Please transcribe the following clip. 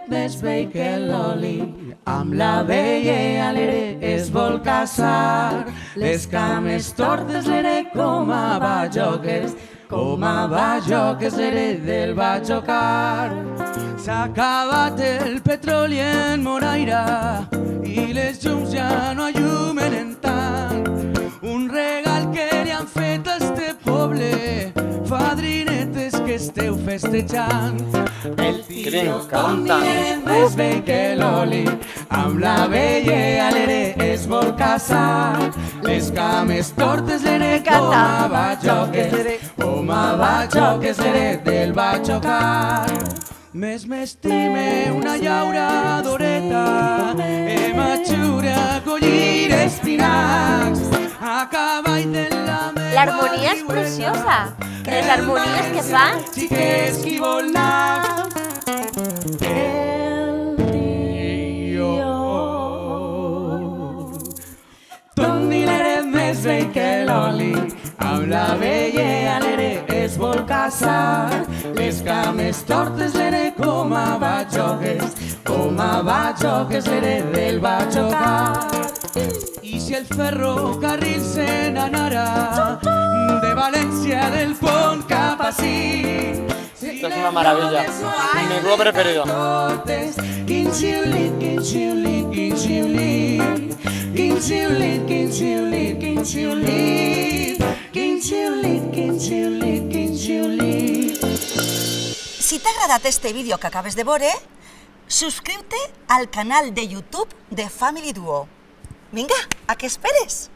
més vell que l'oli. Amb la vella l'ere es vol casar, les cames tortes l'ere com a bajoques, com a bajoques l'ere del va xocar. S'ha acabat el petroli en Moraira i les llums ja no allumen en tant. Un regal que li han fet a este poble, fadrinetes que esteu festejant. El tio continent més vell que l'oli, amb la vella l'ere es vol casar. Les cames tortes l'ere com a bajoques l'ere del va xocar. Més m'estime una llauradoreta, m'aixure a collir espinacs, a cavall de la meva... L'harmonia és preciosa. Les harmonies que fa... Xiques qui vol anar. El tio Toni l'ere més vell que l'oli, amb la vella l'ere es vol casar. Les cames tortes l'ere com a bajoques l'ere del va xocar. I si el ferrocarril se n'anara de València del pont cap ací. Esto es una maravilla, mi grupo preferido. Quin xiulit, quin xiulit, quin xiulit, quin xiulit, quin xiulit, quin xiulit, quin xiulit, quin xiulit, quin xiulit. Si t'ha agradat este vídeo que acabes de veure, subscriu-te al canal de YouTube de Family Duo. Vinga, a què esperes?